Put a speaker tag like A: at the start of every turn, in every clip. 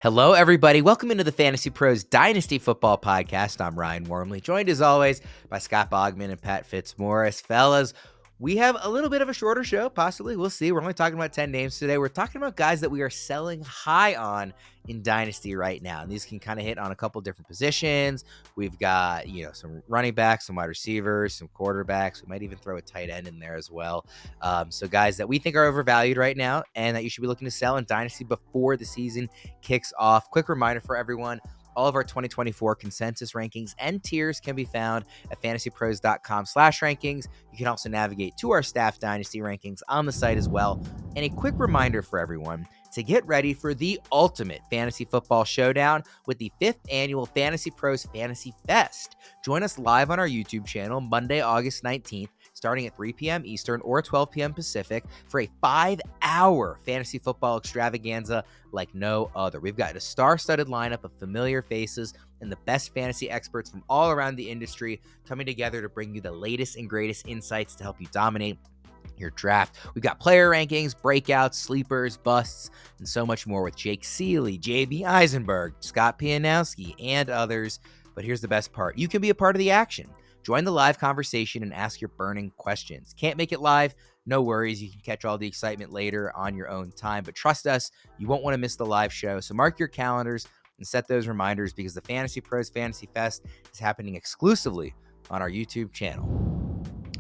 A: Hello, everybody. Welcome into the Fantasy Pros Dynasty Football Podcast. I'm Ryan Wormeli, joined as always by Scott Bogman and Pat Fitzmaurice. Fellas, we have a little bit of a shorter show, possibly. We'll see. We're only talking about 10 names today. We're talking about guys that we are selling high on in Dynasty right now. And these can kind of hit on a couple different positions. We've got, some running backs, some wide receivers, some quarterbacks. We might even throw a tight end in there as well. So guys that we think are overvalued right now and that you should be looking to sell in Dynasty before the season kicks off. Quick reminder for everyone, all of our 2024 consensus rankings and tiers can be found at fantasypros.com/rankings. You can also navigate to our staff dynasty rankings on the site as well. And a quick reminder for everyone to get ready for the ultimate fantasy football showdown with the 5th annual Fantasy Pros Fantasy Fest. Join us live on our YouTube channel Monday, August 19th, starting at 3 p.m. Eastern or 12 p.m. Pacific for a 5-hour fantasy football extravaganza like no other. We've got a star-studded lineup of familiar faces and the best fantasy experts from all around the industry coming together to bring you the latest and greatest insights to help you dominate your draft. We've got player rankings, breakouts, sleepers, busts, and so much more with Jake Seeley, JB Eisenberg, Scott Pianowski, and others. But here's the best part. You can be a part of the action. Join the live conversation and ask your burning questions. Can't make it live? No worries. You can catch all the excitement later on your own time. But trust us, you won't want to miss the live show. So mark your calendars and set those reminders because the Fantasy Pros Fantasy Fest is happening exclusively on our YouTube channel.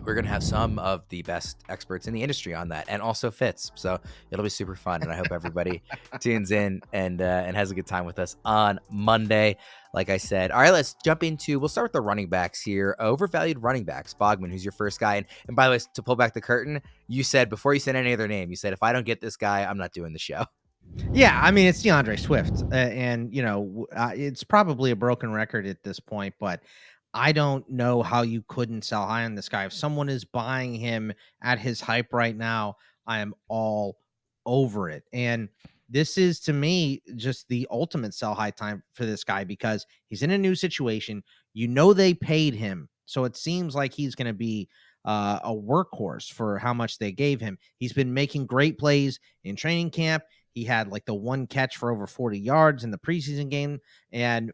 A: We're going to have some of the best experts in the industry on that, and also Fitz. So it'll be super fun, and I hope everybody tunes in and has a good time with us on Monday. Like I said, all right, let's jump we'll start with the running backs here. Overvalued running backs. Bogman, who's your first guy? And by the way, to pull back the curtain, you said, before you said any other name, you said, if I don't get this guy, I'm not doing the show.
B: Yeah, I mean, it's DeAndre Swift, and it's probably a broken record at this point, but I don't know how you couldn't sell high on this guy. If someone is buying him at his hype right now, I am all over it. And this is, to me, just the ultimate sell high time for this guy because he's in a new situation. They paid him, so it seems like he's going to be a workhorse for how much they gave him. He's been making great plays in training camp. He had like the one catch for over 40 yards in the preseason game, and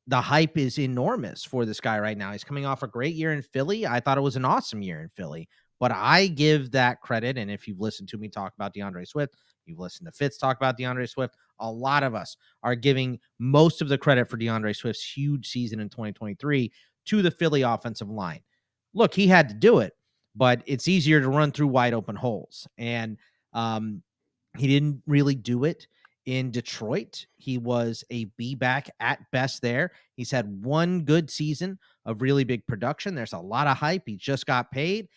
B: the hype is enormous for this guy right now. He's coming off a great year in Philly. I thought it was an awesome year in Philly, but I give that credit. And if you've listened to me talk about DeAndre Swift, you've listened to Fitz talk about DeAndre Swift, a lot of us are giving most of the credit for DeAndre Swift's huge season in 2023 to the Philly offensive line. Look, he had to do it, but it's easier to run through wide open holes. And he didn't really do it in Detroit. He was a B back at best there. He's had one good season of really big production. There's a lot of hype. He just got paid.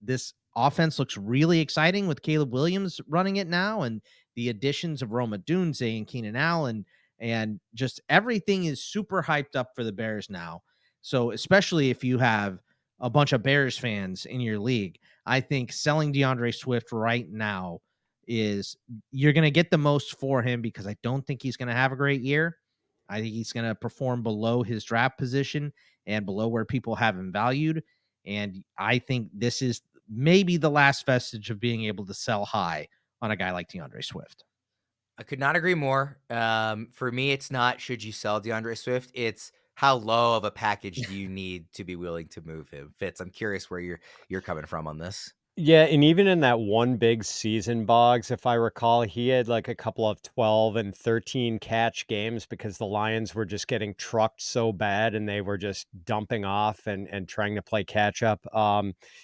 B: This offense looks really exciting with Caleb Williams running it now, and the additions of Roma Dunze and Keenan Allen, and just everything is super hyped up for the Bears now. So especially if you have a bunch of Bears fans in your league, I think selling DeAndre Swift right now is you're going to get the most for him because I don't think he's going to have a great year. I think he's going to perform below his draft position and below where people have him valued. And I think this is maybe the last vestige of being able to sell high on a guy like DeAndre Swift.
A: I could not agree more. For me, it's not should you sell DeAndre Swift. It's how low of a package do you need to be willing to move him. Fitz, I'm curious where you're coming from on this.
C: Yeah, and even in that one big season, Boggs, if I recall, he had like a couple of 12 and 13 catch games because the Lions were just getting trucked so bad and they were just dumping off and trying to play catch up.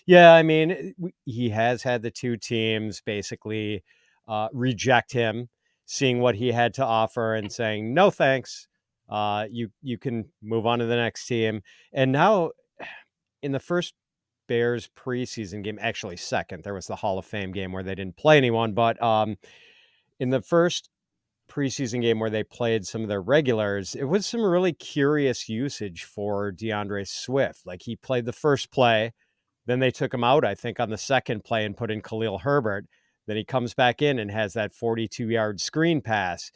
C: Yeah, I mean, he has had the two teams basically reject him, seeing what he had to offer and saying, no, thanks. You can move on to the next team. And now in the first Bears preseason game, actually second. There was the Hall of Fame game where they didn't play anyone, but in the first preseason game where they played some of their regulars, it was some really curious usage for DeAndre Swift. Like he played the first play, then they took him out, I think, on the second play and put in Khalil Herbert. Then he comes back in and has that 42-yard screen pass.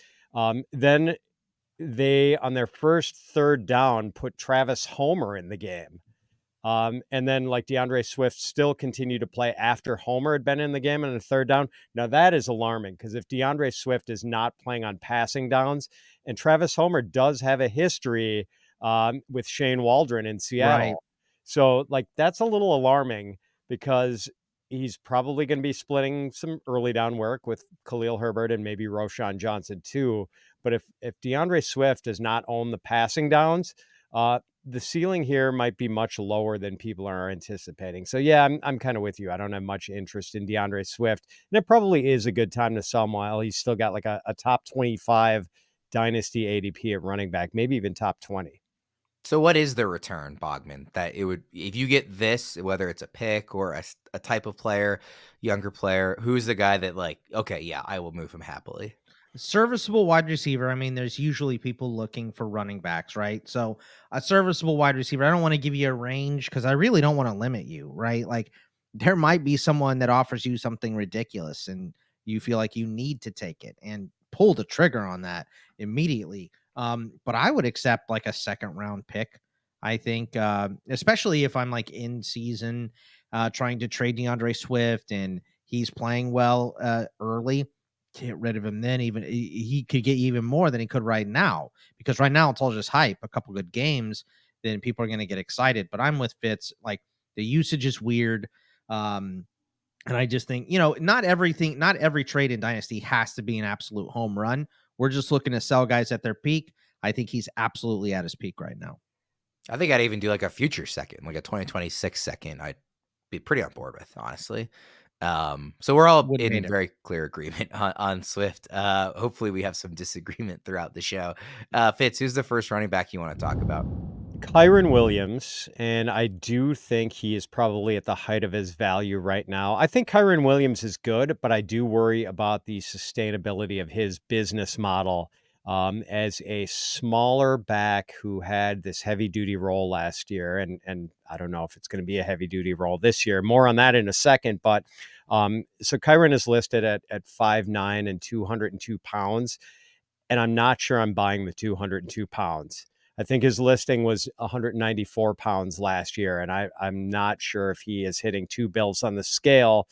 C: Then they, on their first third down, put Travis Homer in the game. And then like DeAndre Swift still continued to play after Homer had been in the game on a third down. Now that is alarming because if DeAndre Swift is not playing on passing downs, and Travis Homer does have a history with Shane Waldron in
B: Right.
C: Seattle. So like that's a little alarming because he's probably going to be splitting some early down work with Khalil Herbert and maybe Roshan Johnson too. But if DeAndre Swift does not own the passing downs, the ceiling here might be much lower than people are anticipating. So yeah, I'm kind of with you. I don't have much interest in DeAndre Swift, and it probably is a good time to sell him while he's still got like a top 25 dynasty ADP at running back, maybe even top 20.
A: So what is the return, Bogman, that it would, if you get this, whether it's a pick or a type of player, younger player, who's the guy that like, okay, yeah, I will move him happily?
B: Serviceable wide receiver. I mean, there's usually people looking for running backs, right? So a serviceable wide receiver. I don't want to give you a range because I really don't want to limit you, right? Like there might be someone that offers you something ridiculous and you feel like you need to take it and pull the trigger on that immediately. But I would accept like a second round pick. I think, especially if I'm like in season, trying to trade DeAndre Swift and he's playing well early, get rid of him. Then even he could get even more than he could right now, because right now it's all just hype. A couple good games, then people are going to get excited. But I'm with Fitz. Like the usage is weird. And I just think, not every trade in Dynasty has to be an absolute home run. We're just looking to sell guys at their peak. I think he's absolutely at his peak right now.
A: I think I'd even do like a future second, like a 2026 second. I'd be pretty on board with, honestly. So we're all
B: Wouldn't hate
A: in
B: it.
A: very clear agreement on Swift. Hopefully we have some disagreement throughout the show. Fitz, who's the first running back you want to talk about?
C: Kyren Williams, and I do think he is probably at the height of his value right now. I think Kyren Williams is good, but I do worry about the sustainability of his business model as a smaller back who had this heavy duty role last year. And I don't know if it's going to be a heavy duty role this year. More on that in a second. But so Kyren is listed at 5'9" and 202 pounds, and I'm not sure I'm buying the 202 pounds. I think his listing was 194 pounds last year, and I'm not sure if he is hitting two bills on the scale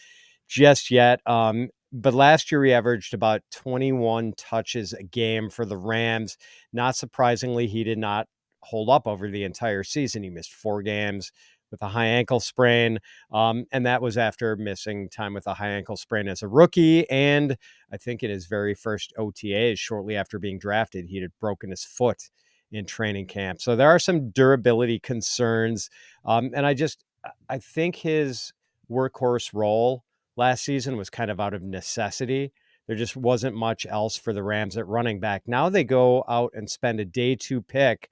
C: just yet. But last year he averaged about 21 touches a game for the Rams. Not surprisingly, he did not hold up over the entire season. He missed 4 games with a high ankle sprain, and that was after missing time with a high ankle sprain as a rookie. And I think in his very first OTAs, shortly after being drafted, he had broken his foot in training camp. So there are some durability concerns. And I think his workhorse role last season was kind of out of necessity. There just wasn't much else for the Rams at running back. Now they go out and spend a day 2 pick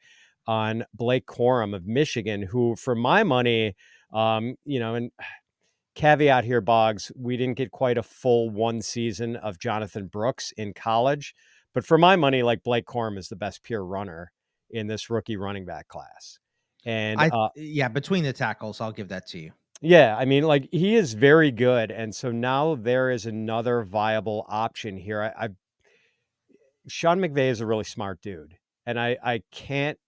C: on Blake Corum of Michigan, who for my money, and caveat here, Boggs, we didn't get quite a full 1 season of Jonathan Brooks in college. But for my money, like Blake Corum is the best pure runner in this rookie running back class. And
B: Yeah, between the tackles, I'll give that to you.
C: yeah, I mean, like he is very good. And so now there is another viable option here. Sean McVay is a really smart dude. And I can't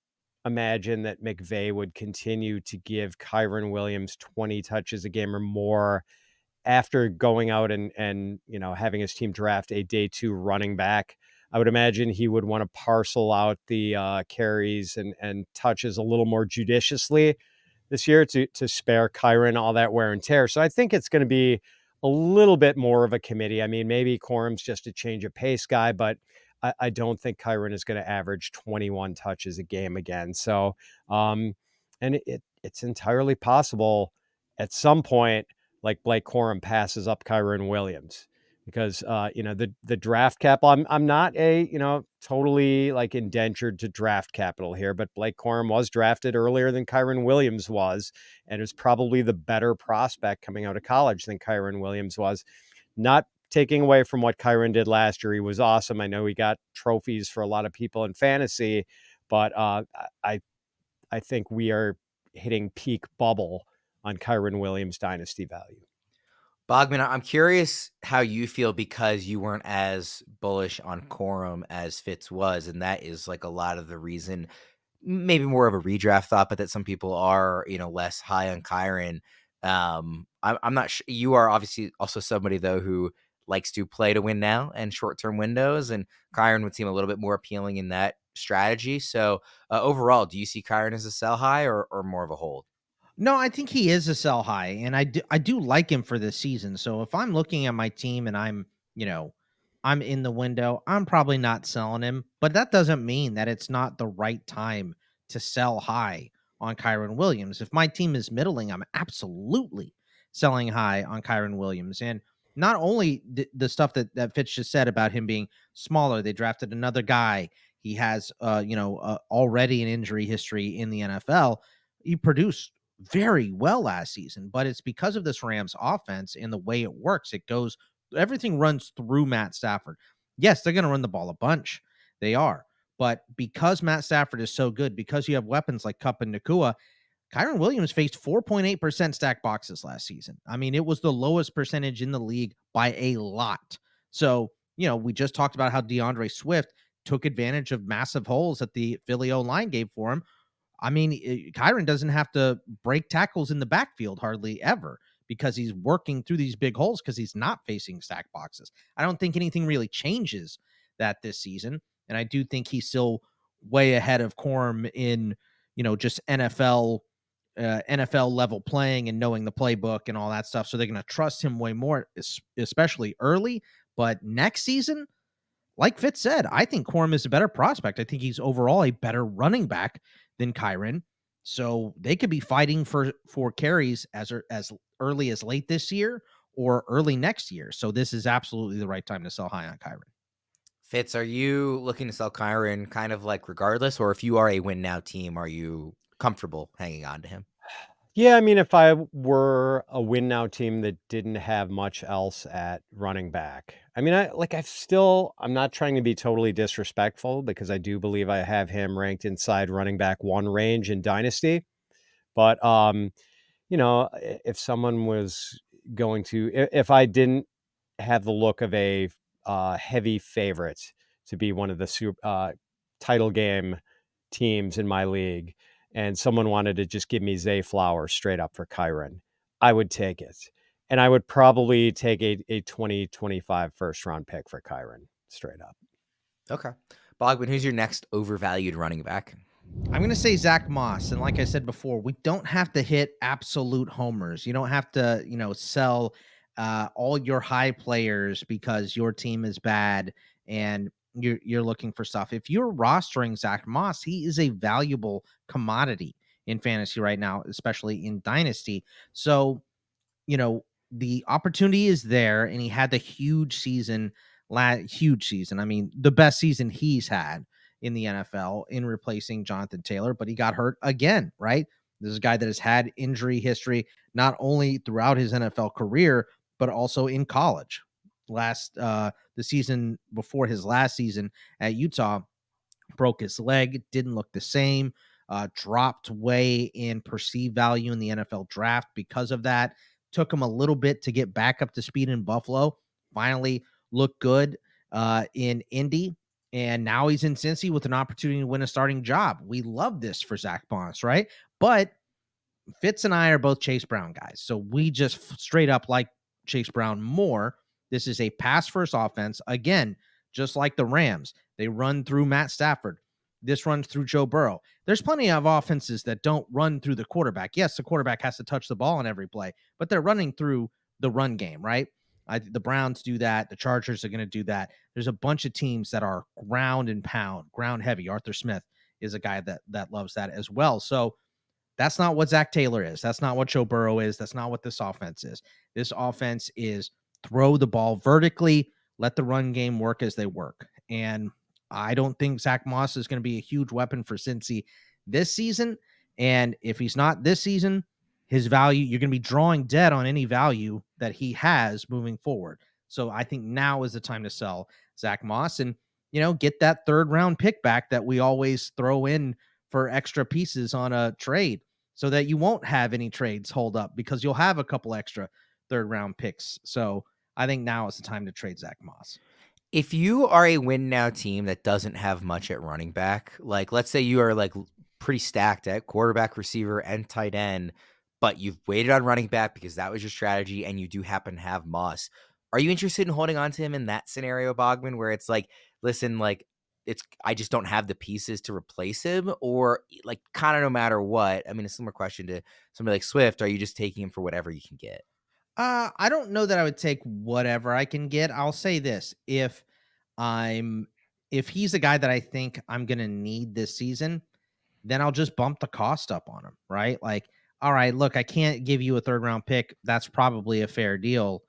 C: imagine that McVay would continue to give Kyren Williams 20 touches a game or more after going out and having his team draft a day 2 running back. I would imagine he would want to parcel out the carries and touches a little more judiciously this year to spare Kyren all that wear and tear. So I think it's going to be a little bit more of a committee. I mean, maybe Corum's just a change of pace guy, but I don't think Kyren is going to average 21 touches a game again. So, and it's entirely possible at some point, like Blake Corum passes up Kyren Williams because, the draft capital, I'm not totally like indentured to draft capital here, but Blake Corum was drafted earlier than Kyren Williams was, and is probably the better prospect coming out of college than Kyren Williams was. Not taking away from what Kyren did last year. He was awesome. I know he got trophies for a lot of people in fantasy, but I think we are hitting peak bubble on Kyren Williams dynasty value.
A: Bogman, I'm curious how you feel because you weren't as bullish on Corum as Fitz was, and that is like a lot of the reason maybe more of a redraft thought, but that some people are, less high on Kyren. I'm not sure. You are obviously also somebody though who likes to play to win now and short-term windows, and Kyren would seem a little bit more appealing in that strategy. So overall, do you see Kyren as a sell high or more of a hold?
B: No, I think he is a sell high, and I do like him for this season. So if I'm looking at my team and I'm in the window, I'm probably not selling him. But that doesn't mean that it's not the right time to sell high on Kyren Williams. If my team is middling, I'm absolutely selling high on Kyren Williams. And not only the stuff that Fitz just said about him being smaller, they drafted another guy. He has already an injury history in the NFL. He produced very well last season, but it's because of this Rams offense and the way it works. Everything runs through Matt Stafford. Yes, they're going to run the ball a bunch. They are. But because Matt Stafford is so good, because you have weapons like Kupp and Nakua, Kyren Williams faced 4.8% stack boxes last season. I mean, it was the lowest percentage in the league by a lot. So, we just talked about how DeAndre Swift took advantage of massive holes that the Philly O-line gave for him. I mean, Kyren doesn't have to break tackles in the backfield hardly ever because he's working through these big holes because he's not facing stack boxes. I don't think anything really changes that this season. And I do think he's still way ahead of Corum in, just NFL level playing and knowing the playbook and all that stuff. So they're going to trust him way more, especially early. But next season, like Fitz said, I think Corum is a better prospect. I think he's overall a better running back than Kyren. So they could be fighting for carries as early as late this year or early next year. So this is absolutely the right time to sell high on Kyren.
A: Fitz, are you looking to sell Kyren kind of like regardless, or if you are a win now team, are you comfortable hanging on to him?
C: Yeah, I mean, if I were a win now team that didn't have much else at running back, I mean, I'm not trying to be totally disrespectful because I do believe I have him ranked inside running back 1 range in Dynasty. But, if someone was if I didn't have the look of a heavy favorite to be one of the title game teams in my league, and someone wanted to just give me Zay Flowers straight up for Kyren, I would take it. And I would probably take a 2025 first round pick for Kyren straight up.
A: Okay. Bogman, who's your next overvalued running back?
B: I'm going to say Zack Moss. And like I said before, we don't have to hit absolute homers. You don't have to, sell all your high players because your team is bad and you're looking for stuff. If you're rostering Zack Moss, he is a valuable commodity in fantasy right now, especially in Dynasty. So, the opportunity is there, and he had the huge season. I mean, the best season he's had in the NFL in replacing Jonathan Taylor, but he got hurt again, right? This is a guy that has had injury history not only throughout his NFL career, but also in college. The season before his last season at Utah, broke his leg, didn't look the same, dropped way in perceived value in the NFL draft because of that. Took him a little bit to get back up to speed in Buffalo. Finally looked good in Indy. And now he's in Cincy with an opportunity to win a starting job. We love this for Zack Moss, right? But Fitz and I are both Chase Brown guys. So we just straight up like Chase Brown more. This is a pass first offense. Again, just like the Rams, they run through Matt Stafford. This runs through Joe Burrow. There's plenty of offenses that don't run through the quarterback. Yes, the quarterback has to touch the ball on every play, but they're running through the run game, right? The Browns do that. The Chargers are going to do that. There's a bunch of teams that are ground and pound, ground heavy. Arthur Smith is a guy that loves that as well. So that's not what Zach Taylor is. That's not what Joe Burrow is. That's not what this offense is. This offense is throw the ball vertically, let the run game work as they work. And I don't think Zack Moss is going to be a huge weapon for Cincy this season. And if he's not this season, his value, you're going to be drawing dead on any value that he has moving forward. So I think now is the time to sell Zack Moss and, get that 3rd round pick back that we always throw in for extra pieces on a trade so that you won't have any trades hold up because you'll have a couple extra 3rd round picks. So I think now is the time to trade Zack Moss.
A: If you are a win now team that doesn't have much at running back, like let's say you are like pretty stacked at quarterback, receiver, and tight end, but you've waited on running back because that was your strategy, and you do happen to have Moss. Are you interested in holding on to him in that scenario, Bogman, where it's like, listen, like, I just don't have the pieces to replace him, or like kind of no matter what? I mean, a similar question to somebody like Swift. Are you just taking him for whatever you can get?
B: I don't know that I would take whatever I can get. I'll say this: I'm if he's a guy that I think I'm gonna need this season, then I'll just bump the cost up on him, right? Like, all right, look, I can't give you a third round pick. That's probably a fair deal,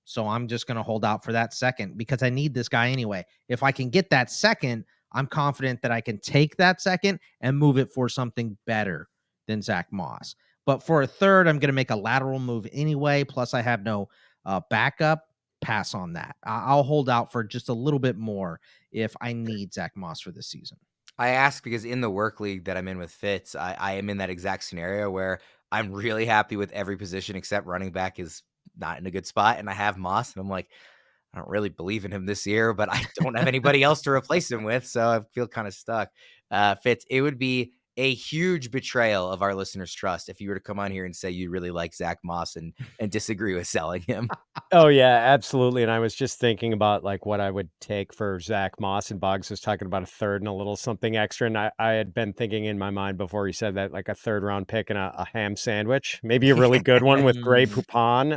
B: so I'm just going to hold out for that second because I need this guy anyway. If I can get that second, I'm confident that I can take that second and move it for something better than Zack Moss. But for a third, I'm going to make a lateral move anyway. Plus, I have no backup. Pass on that. I'll hold out for just a little bit more if I need Zack Moss for this season.
A: I ask because in the work league that I'm in with Fitz, I am in that exact scenario where I'm really happy with every position except running back is not in a good spot. And I have Moss, and I'm like, I don't really believe in him this year, but I don't have anybody else to replace him with. So I feel kind of stuck. Fitz, it would be a huge betrayal of our listeners' trust if you were to come on here and say you really like Zack Moss and disagree with selling him.
C: Oh yeah, absolutely. And I was just thinking about like what I would take for Zack Moss, and Boggs was talking about a third and a little something extra. And I had been thinking in my mind before he said that, like a third round pick and a ham sandwich, maybe a really good one with Grey
B: Mm,
C: Poupon.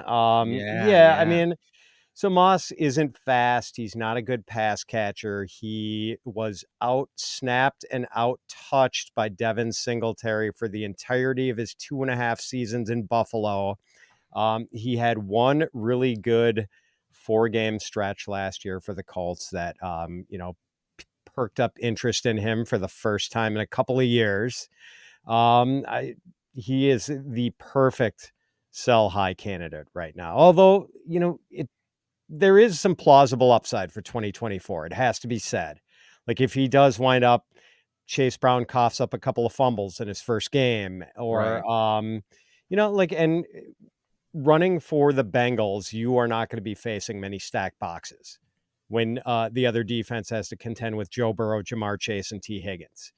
B: yeah,
C: Yeah, I
B: yeah.
C: mean, so Moss isn't fast. He's not a good pass catcher. He was out snapped and out touched by Devin Singletary for the entirety of his 2.5 seasons in Buffalo. He had one really good 4-game stretch last year for the Colts that, perked up interest in him for the first time in a couple of years. He is the perfect sell high candidate right now. Although, there is some plausible upside for 2024. It has to be said. Like if he does wind up, Chase Brown coughs up a couple of fumbles in his first game, or,
B: Right.
C: and running for the Bengals, you are not going to be facing many stacked boxes when the other defense has to contend with Joe Burrow, Jamar Chase, and T. Higgins.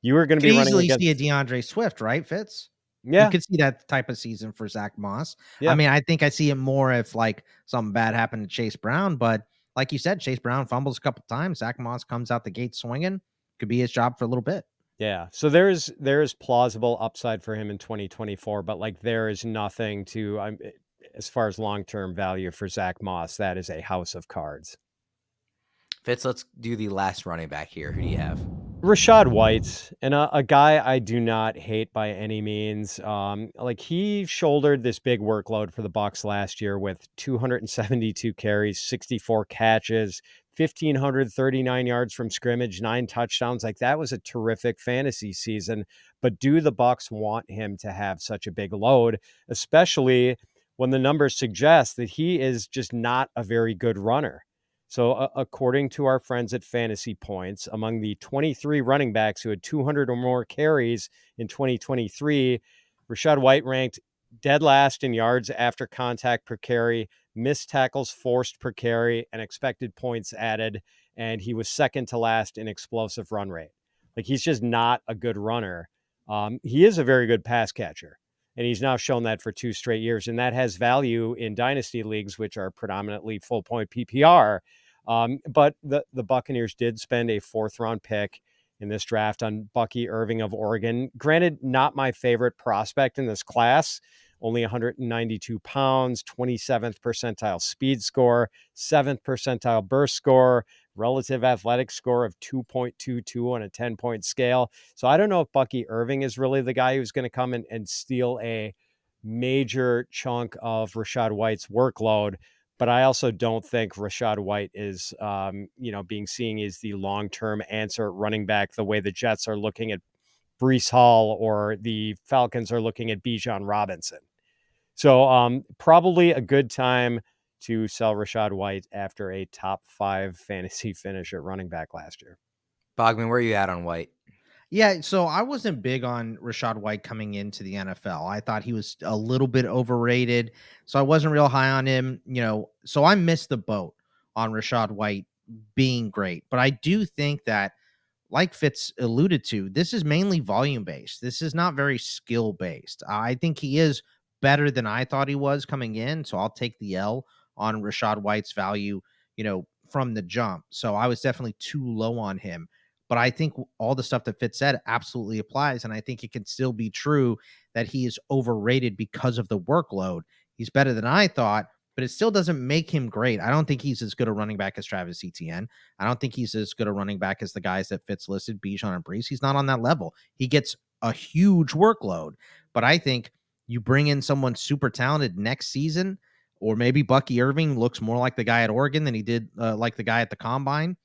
C: You are going to
B: Could
C: be running
B: easily see a
C: against,
B: DeAndre Swift, right, Fitz? You
C: yeah,
B: could see that type of season for Zack Moss. I
C: yeah,
B: mean, I think I see it more if like something bad happened to Chase Brown, but like you said, Chase Brown fumbles a couple times. Zack Moss comes out the gate swinging. Could be his job for a little bit.
C: yeah. So there's plausible upside for him in 2024, but like there is nothing as far as long-term value for Zack Moss. That is a house of cards.
A: Fitz, let's do the last running back here. Who do you have?
C: Rachaad White, and a guy I do not hate by any means. Like he shouldered this big workload for the Bucs last year with 272 carries, 64 catches, 1,539 yards from scrimmage, 9 touchdowns. Like that was a terrific fantasy season. But do the Bucs want him to have such a big load, especially when the numbers suggest that he is just not a very good runner? So, according to our friends at Fantasy Points, among the 23 running backs who had 200 or more carries in 2023, Rachaad White ranked dead last in yards after contact per carry, missed tackles forced per carry, and expected points added. And he was second to last in explosive run rate. Like he's just not a good runner. He is a very good pass catcher. And he's now shown that for 2 straight years. And that has value in dynasty leagues, which are predominantly full point PPR. But the Buccaneers did spend a 4th-round pick in this draft on Bucky Irving of Oregon. Granted, not my favorite prospect in this class. Only 192 pounds, 27th percentile speed score, 7th percentile burst score, relative athletic score of 2.22 on a 10-point scale. So I don't know if Bucky Irving is really the guy who's going to come and steal a major chunk of Rachaad White's workload. But I also don't think Rachaad White is, being seen as the long-term answer at running back the way the Jets are looking at Breece Hall or the Falcons are looking at Bijan Robinson. So probably a good time to sell Rachaad White after a top 5 fantasy finish at running back last year.
A: Bogman, where are you at on White?
B: Yeah, so I wasn't big on Rachaad White coming into the NFL. I thought he was a little bit overrated, so I wasn't real high on him. So I missed the boat on Rachaad White being great. But I do think that like Fitz alluded to, this is mainly volume based. This is not very skill based. I think he is better than I thought he was coming in. So I'll take the L on Rachaad White's value, from the jump. So I was definitely too low on him. But I think all the stuff that Fitz said absolutely applies. And I think it can still be true that he is overrated because of the workload. He's better than I thought, but it still doesn't make him great. I don't think he's as good a running back as Travis Etienne. I don't think he's as good a running back as the guys that Fitz listed, Bijan and Brees. He's not on that level. He gets a huge workload, but I think you bring in someone super talented next season, or maybe Bucky Irving looks more like the guy at Oregon than he did like the guy at the Combine.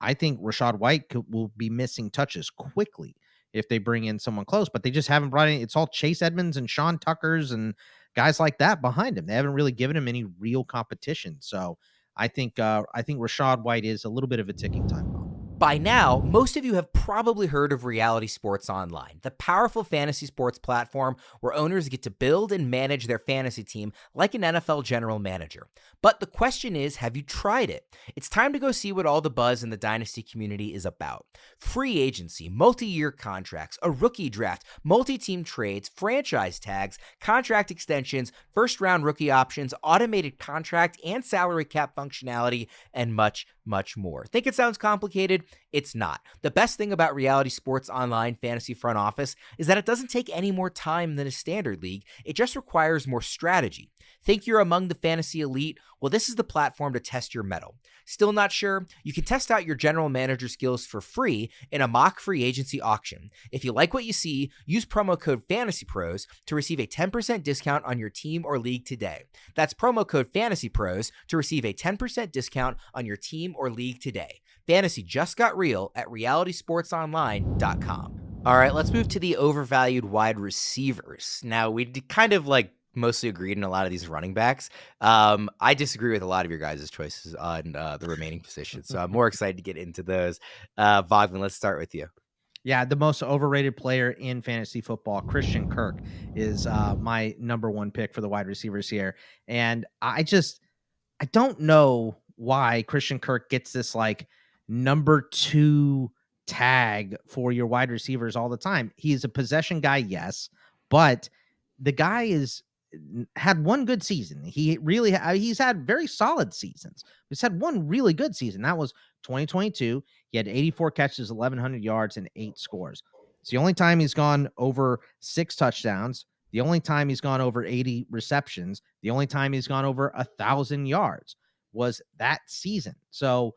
B: I think Rachaad White will be missing touches quickly if they bring in someone close, but they just haven't brought in. It's all Chase Edmonds and Sean Tuckers and guys like that behind him. They haven't really given him any real competition. So I think Rachaad White is a little bit of a ticking time bomb.
A: By now, most of you have probably heard of Reality Sports Online, the powerful fantasy sports platform where owners get to build and manage their fantasy team like an NFL general manager. But the question is, have you tried it? It's time to go see what all the buzz in the Dynasty community is about. Free agency, multi-year contracts, a rookie draft, multi-team trades, franchise tags, contract extensions, first-round rookie options, automated contract and salary cap functionality, and much, much more. Think it sounds complicated? It's not. The best thing about Reality Sports Online Fantasy Front Office is that it doesn't take any more time than a standard league. It just requires more strategy. Think you're among the fantasy elite? Well, this is the platform to test your mettle. Still not sure? You can test out your general manager skills for free in a mock free agency auction. If you like what you see, use promo code FANTASYPROS to receive a 10% discount on your team or league today. That's promo code FANTASYPROS to receive a 10% discount on your team or league today. Fantasy just got real at realitysportsonline.com. All right, let's move to the overvalued wide receivers. Now, we kind of mostly agreed in a lot of these running backs. I disagree with a lot of your guys' choices on the remaining positions, so I'm more excited to get into those. Bogman, let's start with you.
B: Yeah, the most overrated player in fantasy football, Christian Kirk, is my number one pick for the wide receivers here. And I don't know why Christian Kirk gets this number 2 tag for your wide receivers all the time. He's a possession guy, yes, but the guy had one good season. He's had very solid seasons. He's had one really good season. That was 2022. He had 84 catches, 1,100 yards, and 8 scores. It's the only time he's gone over 6 touchdowns. The only time he's gone over 80 receptions. The only time he's gone over 1,000 yards was that season. So,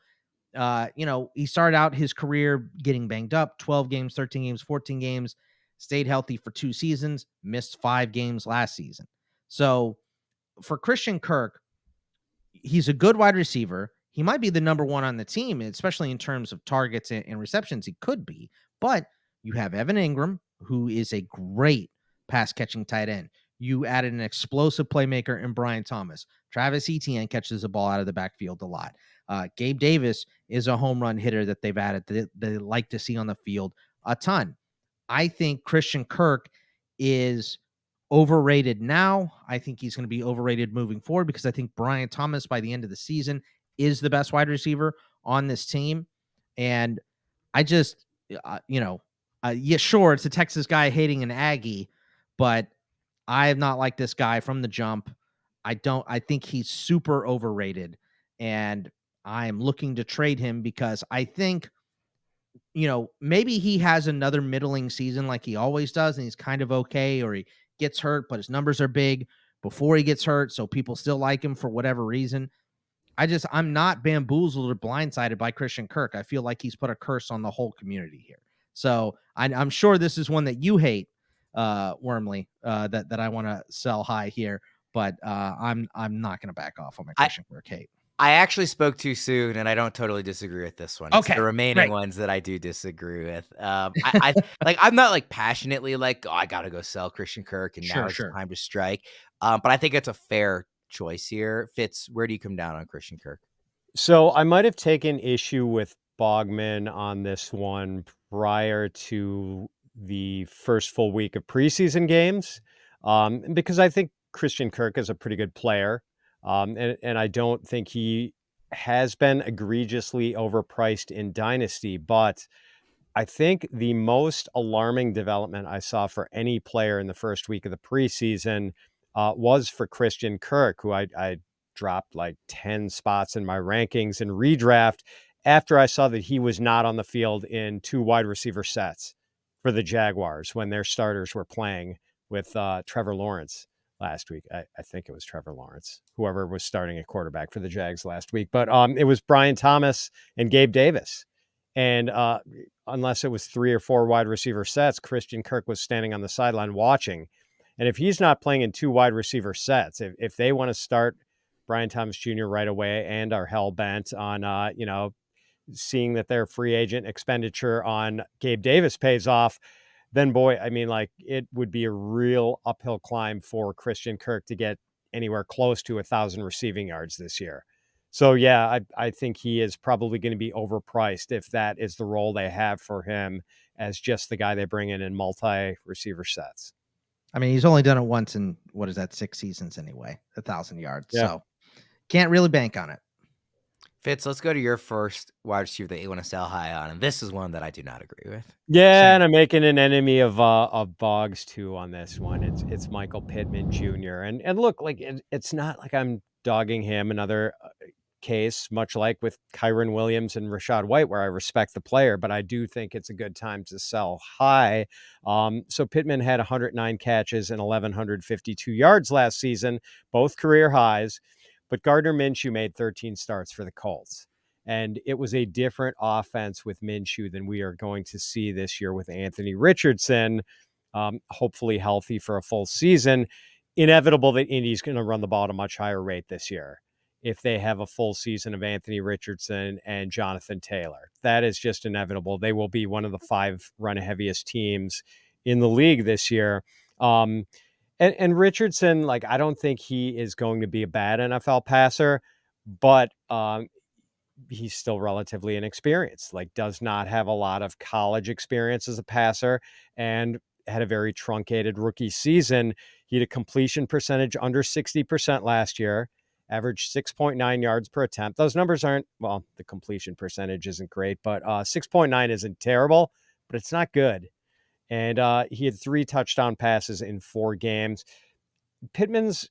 B: he started out his career getting banged up, 12 games, 13 games, 14 games, stayed healthy for 2 seasons, missed 5 games last season. So for Christian Kirk, he's a good wide receiver. He might be the number 1 on the team, especially in terms of targets and receptions. He could be, but you have Evan Ingram, who is a great pass catching tight end. You added an explosive playmaker in Brian Thomas. Travis Etienne catches the ball out of the backfield a lot. Gabe Davis is a home run hitter that they've added that they like to see on the field a ton. I think Christian Kirk is overrated now. I think he's going to be overrated moving forward because I think Brian Thomas by the end of the season is the best wide receiver on this team. And I just, yeah, sure, it's a Texas guy hating an Aggie, but I have not liked this guy from the jump. I think he's super overrated, and I'm looking to trade him because I think, maybe he has another middling season like he always does, and he's kind of okay, or he gets hurt, but his numbers are big before he gets hurt, so people still like him for whatever reason. I'm not bamboozled or blindsided by Christian Kirk. I feel like he's put a curse on the whole community here. So I'm sure this is one that you hate, Wormeli, that I want to sell high here, but I'm not going to back off on my Christian Kirk hate.
A: I actually spoke too soon, and I don't totally disagree with this one.
B: Okay,
A: it's the remaining ones that I do disagree with. I'm not passionately I gotta go sell Christian Kirk, and now it's time to strike. But I think it's a fair choice here. Fitz, where do you come down on Christian Kirk?
C: So I might have taken issue with Bogman on this one prior to the first full week of preseason games, because I think Christian Kirk is a pretty good player. And I don't think he has been egregiously overpriced in Dynasty, but I think the most alarming development I saw for any player in the first week of the preseason was for Christian Kirk, who I dropped like 10 spots in my rankings in redraft after I saw that he was not on the field in 2 wide receiver sets for the Jaguars when their starters were playing with Trevor Lawrence last week. I think it was Trevor Lawrence, whoever was starting at quarterback for the Jags last week. But it was Brian Thomas and Gabe Davis. And unless it was 3 or 4 wide receiver sets, Christian Kirk was standing on the sideline watching. And if he's not playing in 2 wide receiver sets, if they want to start Brian Thomas Jr. right away and are hell bent on, seeing that their free agent expenditure on Gabe Davis pays off, then boy, I mean, like, it would be a real uphill climb for Christian Kirk to get anywhere close to 1,000 receiving yards this year. So yeah, I think he is probably going to be overpriced if that is the role they have for him as just the guy they bring in multi-receiver sets.
B: I mean, he's only done it once in, what is that, 6 seasons anyway, 1,000 yards.
C: Yeah.
B: So can't really bank on it.
A: Fitz, let's go to your first wide receiver that you want to sell high on, and this is one that I do not agree with.
C: Yeah,
B: Same.
C: and I'm making an enemy of Boggs too on this one. It's Michael Pittman Jr. And look, like it's not like I'm dogging him. Another case, much like with Kyren Williams and Rachaad White, where I respect the player, but I do think it's a good time to sell high. So Pittman had 109 catches and 1,152 yards last season, both career highs. But Gardner Minshew made 13 starts for the Colts. And it was a different offense with Minshew than we are going to see this year with Anthony Richardson, hopefully healthy for a full season. Inevitable that Indy's going to run the ball at a much higher rate this year if they have a full season of Anthony Richardson and Jonathan Taylor. That is just inevitable. They will be one of the 5 run-heaviest teams in the league this year. And Richardson, like, I don't think he is going to be a bad NFL passer, but he's still relatively inexperienced, like does not have a lot of college experience as a passer and had a very truncated rookie season. He had a completion percentage under 60% last year, averaged 6.9 yards per attempt. Those numbers aren't, well, the completion percentage isn't great, but 6.9 isn't terrible, but it's not good. And he had 3 touchdown passes in 4 games. Pittman's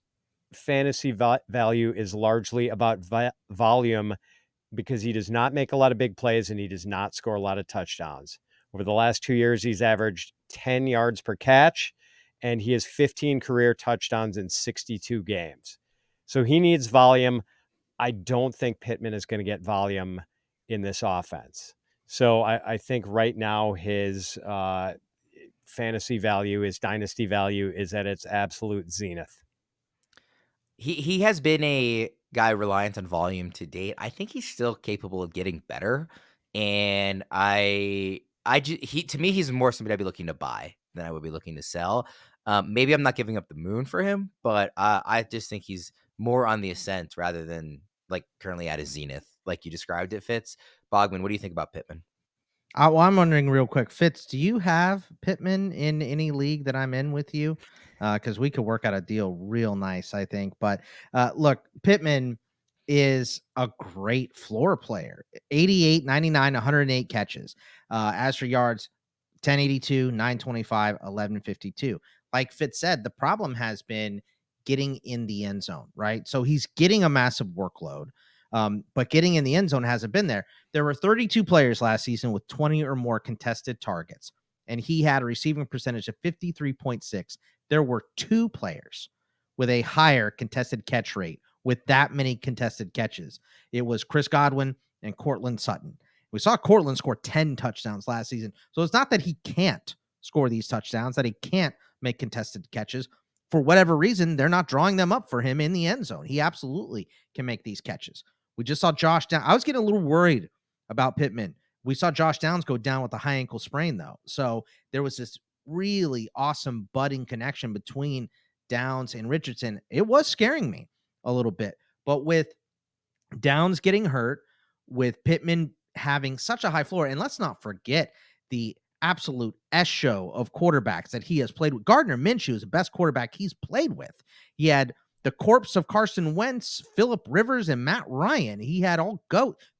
C: fantasy value is largely about volume because he does not make a lot of big plays and he does not score a lot of touchdowns. Over the last 2 years, he's averaged 10 yards per catch, and he has 15 career touchdowns in 62 games. So he needs volume. I don't think Pittman is going to get volume in this offense. So I think right now his fantasy value, his dynasty value is at its absolute zenith.
A: He has been a guy reliant on volume to date. I think he's still capable of getting better, and to me he's more somebody I'd be looking to buy than I would be looking to sell. Maybe I'm not giving up the moon for him, but I just think he's more on the ascent rather than like currently at his zenith, like you described it. Fitz, Bogman, what do you think about Pittman?
B: Well, I'm wondering real quick, Fitz, do you have Pittman in any league that I'm in with you? Because we could work out a deal real nice, I think. But look, Pittman is a great floor player. 88, 99, 108 catches. As for yards, 1082, 925, 1152. Like Fitz said, the problem has been getting in the end zone, right? So he's getting a massive workload. But getting in the end zone hasn't been there. There were 32 players last season with 20 or more contested targets, and he had a receiving percentage of 53.6. There were 2 players with a higher contested catch rate with that many contested catches. It was Chris Godwin and Courtland Sutton. We saw Courtland score 10 touchdowns last season. So it's not that he can't score these touchdowns, that he can't make contested catches. For whatever reason, they're not drawing them up for him in the end zone. He absolutely can make these catches. We just saw Josh Downs. I was getting a little worried about Pittman. We saw Josh Downs go down with a high ankle sprain, though. So there was this really awesome budding connection between Downs and Richardson. It was scaring me a little bit. But with Downs getting hurt, with Pittman having such a high floor, and let's not forget the absolute S show of quarterbacks that he has played with. Gardner Minshew is the best quarterback he's played with. He had the corpse of Carson Wentz, Phillip Rivers, and Matt Ryan. He had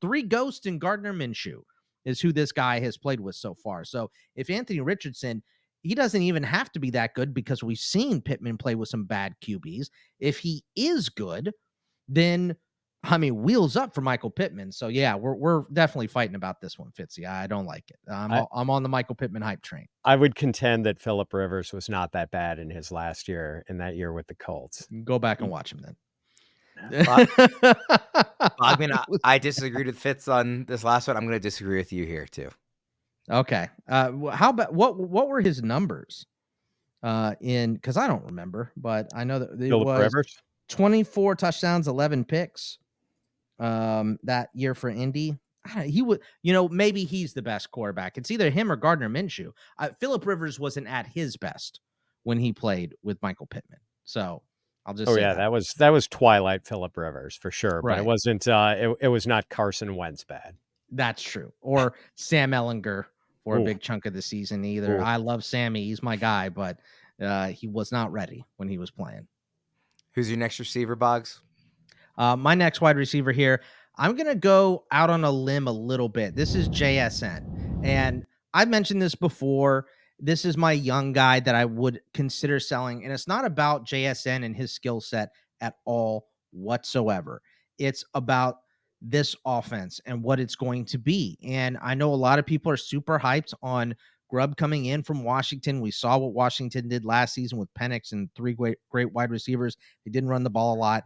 B: 3 ghosts in Gardner Minshew. is who this guy has played with so far. So if Anthony Richardson, he doesn't even have to be that good because we've seen Pittman play with some bad QBs. If he is good, then I mean, wheels up for Michael Pittman. So yeah, we're definitely fighting about this one, Fitzy. I don't like it. I'm on the Michael Pittman hype train.
C: I would contend that Phillip Rivers was not that bad in his last year, in that year with the Colts.
B: Go back and watch him then.
A: Bogman, I disagreed with Fitz on this last one. I'm going to disagree with you here too.
B: Okay. How about what were his numbers? Because I don't remember, but I know that it
C: Phillip
B: was
C: Rivers?
B: 24 touchdowns, 11 picks. That year for Indy. He would, maybe he's the best quarterback. It's either him or Gardner Minshew. Phillip Rivers wasn't at his best when he played with Michael Pittman. So I'll just say
C: that was twilight Phillip Rivers for sure, but
B: Right.
C: it wasn't. It was not Carson Wentz bad.
B: That's true. Or Sam Ehlinger for a
C: Ooh.
B: big chunk of the season either.
C: Ooh.
B: I love Sammy. He's my guy, but he was not ready when he was playing.
A: Who's your next receiver, Boggs?
B: My next wide receiver here, I'm going to go out on a limb a little bit. This is JSN. And I've mentioned this before. This is my young guy that I would consider selling. And it's not about JSN and his skill set at all whatsoever. It's about this offense and what it's going to be. And I know a lot of people are super hyped on Grubb coming in from Washington. We saw what Washington did last season with Penix and three great wide receivers. They didn't run the ball a lot.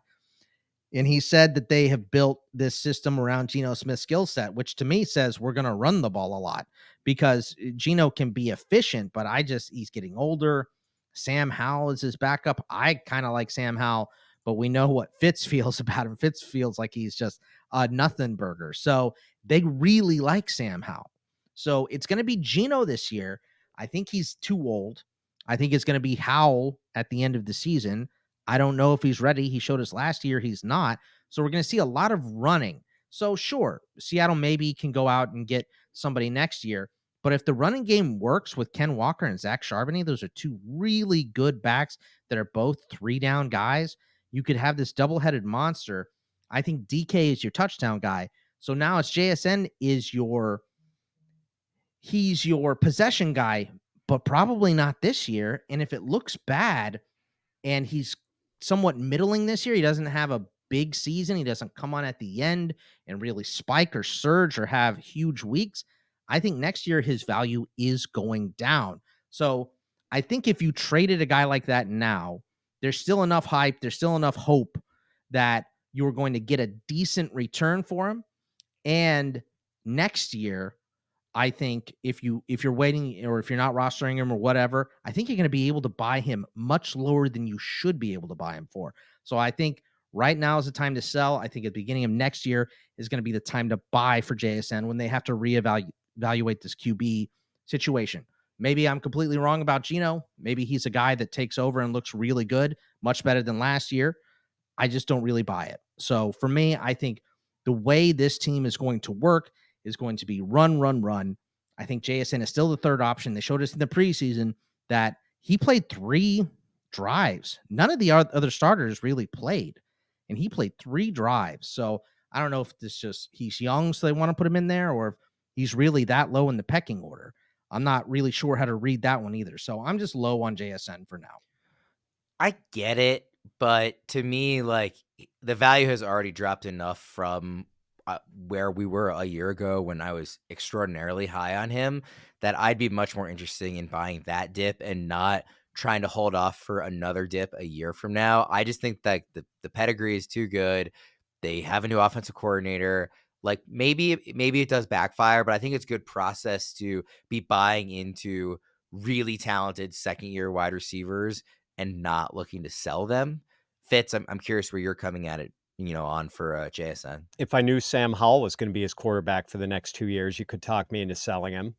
B: And he said that they have built this system around Geno Smith's skill set, which to me says we're going to run the ball a lot because Geno can be efficient, but he's getting older. Sam Howell is his backup. I kind of like Sam Howell, but we know what Fitz feels about him. Fitz feels like he's just a nothing burger. So they really like Sam Howell. So it's going to be Geno this year. I think he's too old. I think it's going to be Howell at the end of the season. I don't know if he's ready. He showed us last year he's not. So we're going to see a lot of running. So sure, Seattle maybe can go out and get somebody next year. But if the running game works with Ken Walker and Zach Charbonnet, those are two really good backs that are both 3-down guys. You could have this double-headed monster. I think DK is your touchdown guy. So now it's JSN he's your possession guy, but probably not this year. And if it looks bad and he's somewhat middling this year, he doesn't have a big season, he doesn't come on at the end and really spike or surge or have huge weeks, I think next year his value is going down. So I think if you traded a guy like that now, there's still enough hype, there's still enough hope that you're going to get a decent return for him. And next year, I think if you're waiting or if you're not rostering him or whatever, I think you're going to be able to buy him much lower than you should be able to buy him for. So I think right now is the time to sell. I think at the beginning of next year is going to be the time to buy for JSN when they have to reevaluate this QB situation. Maybe I'm completely wrong about Geno. Maybe he's a guy that takes over and looks really good, much better than last year. I just don't really buy it. So for me, I think the way this team is going to work is going to be run, run, run. I think JSN is still the third option. They showed us in the preseason that he played 3 drives. None of the other starters really played, and he played 3 drives. So I don't know if this just he's young, so they want to put him in there, or if he's really that low in the pecking order. I'm not really sure how to read that one either. So I'm just low on JSN for now.
A: I get it, but to me, like, the value has already dropped enough from where we were a year ago when I was extraordinarily high on him that I'd be much more interested in buying that dip and not trying to hold off for another dip a year from now. I just think that the pedigree is too good. They have a new offensive coordinator. Like maybe it does backfire, but I think it's good process to be buying into really talented second-year wide receivers and not looking to sell them. Fitz, I'm curious where you're coming at it, on for JSN.
C: If I knew Sam Howell was going to be his quarterback for the next 2 years, you could talk me into selling him.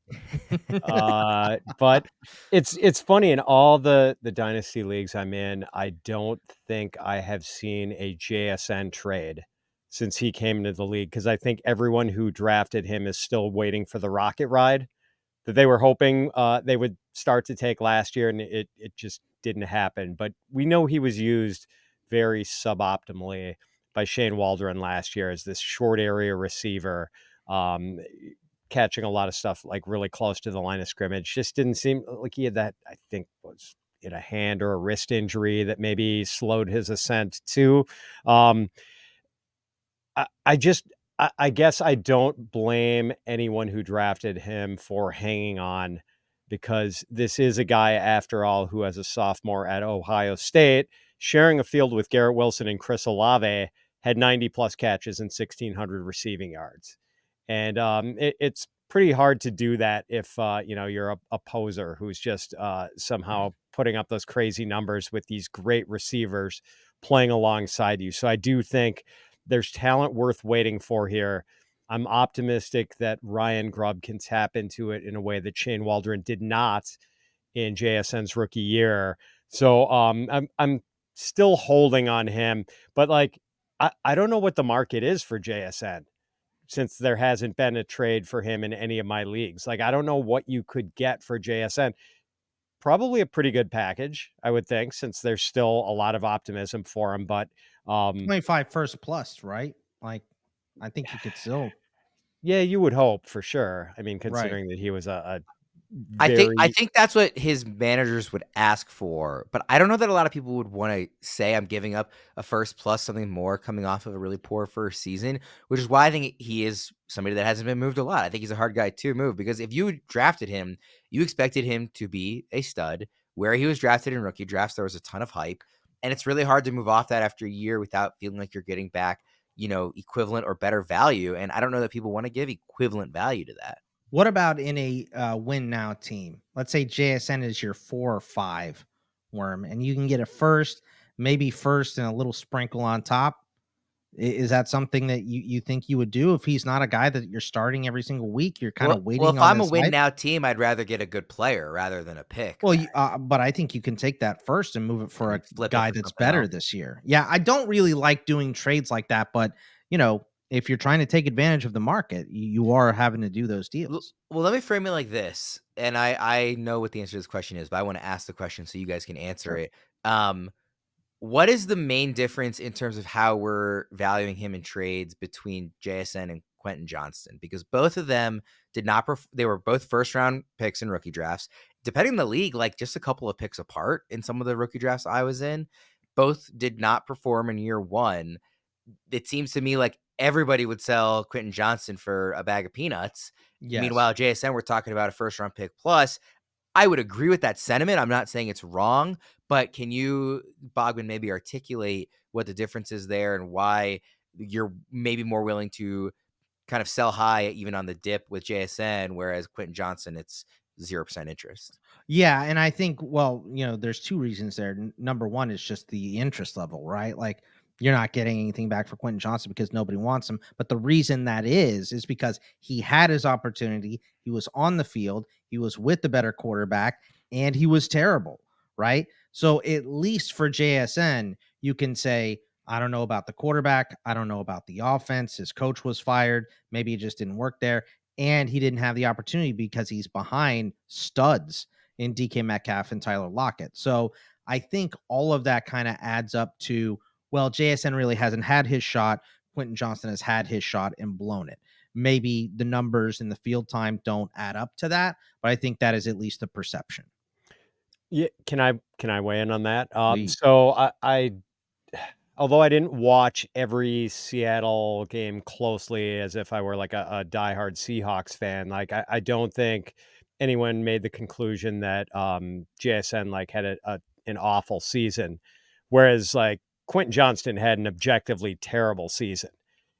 C: But it's funny, in all the dynasty leagues I'm in, I don't think I have seen a JSN trade since he came into the league, because I think everyone who drafted him is still waiting for the rocket ride that they were hoping they would start to take last year, and it just didn't happen. But we know he was used very suboptimally by Shane Waldron last year as this short area receiver. catching a lot of stuff like really close to the line of scrimmage. Just didn't seem like he had that, I think was in a hand or a wrist injury that maybe slowed his ascent too. I guess I don't blame anyone who drafted him for hanging on, because this is a guy, after all, who, as a sophomore at Ohio State, sharing a field with Garrett Wilson and Chris Olave, had 90 plus catches and 1,600 receiving yards. And it's pretty hard to do that if you're a poser who's just somehow putting up those crazy numbers with these great receivers playing alongside you. So I do think there's talent worth waiting for here. I'm optimistic that Ryan Grubb can tap into it in a way that Shane Waldron did not in JSN's rookie year. So I'm still holding on him, but like I don't know what the market is for JSN, since there hasn't been a trade for him in any of my leagues. Like, I don't know what you could get for JSN. Probably a pretty good package, I would think, since there's still a lot of optimism for him. But
B: 25 first plus, right? Like, I think you could still.
C: yeah, you would hope, for sure. I mean,
B: Right.
C: considering that he was a
A: I
C: very
A: think that's what his managers would ask for, but I don't know that a lot of people would want to say I'm giving up a first plus something more coming off of a really poor first season, which is why I think he is somebody that hasn't been moved a lot. I think he's a hard guy to move, because if you drafted him, you expected him to be a stud. Where he was drafted in rookie drafts, there was a ton of hype, and it's really hard to move off that after a year without feeling like you're getting back, equivalent or better value. And I don't know that people want to give equivalent value to that.
B: What about in a win now team? Let's say JSN is your 4 or 5 worm, and you can get a first, maybe first and a little sprinkle on top. Is that something that you think you would do if he's not a guy that you're starting every single week? You're kind of
A: Well,
B: waiting
A: if
B: on
A: I'm a
B: this
A: win
B: hype?
A: now team, I'd rather get a good player rather than a pick
B: Well,
A: back
B: but I think you can take that first and move it for
A: and
B: a
A: flip it
B: guy
A: for
B: that's
A: something
B: better
A: else.
B: this year. Yeah, I don't really like doing trades like that, but if you're trying to take advantage of the market, you are having to do those deals.
A: Well, let me frame it like this, and I know what the answer to this question is, but I want to ask the question so you guys can answer
B: Sure.
A: it. What is the main difference in terms of how we're valuing him in trades between JSN and Quentin Johnston? Because both of them did not they were both first round picks in rookie drafts. Depending on the league, like just a couple of picks apart in some of the rookie drafts I was in, both did not perform in year one. It seems to me like everybody would sell Quentin Johnston for a bag of peanuts.
B: Yes.
A: Meanwhile, JSN, we're talking about a first round pick plus. I would agree with that sentiment. I'm not saying it's wrong, but can you, Bogman, maybe articulate what the difference is there and why you're maybe more willing to kind of sell high even on the dip with JSN, whereas Quentin Johnston, it's 0% interest?
B: Yeah, and I think, well, there's 2 reasons there. Number 1 is just the interest level, right? Like, you're not getting anything back for Quentin Johnson because nobody wants him. But the reason that is because he had his opportunity. He was on the field. He was with the better quarterback, and he was terrible, right? So at least for JSN, you can say, I don't know about the quarterback. I don't know about the offense. His coach was fired. Maybe it just didn't work there. And he didn't have the opportunity because he's behind studs in DK Metcalf and Tyler Lockett. So I think all of that kind of adds up to, well, JSN really hasn't had his shot. Quentin Johnston has had his shot and blown it. Maybe the numbers in the field time don't add up to that, but I think that is at least the perception.
C: Yeah, can I weigh in on that?
B: Please.
C: So I although I didn't watch every Seattle game closely as if I were like a diehard Seahawks fan, like I don't think anyone made the conclusion that JSN like had an awful season, whereas like Quentin Johnston had an objectively terrible season.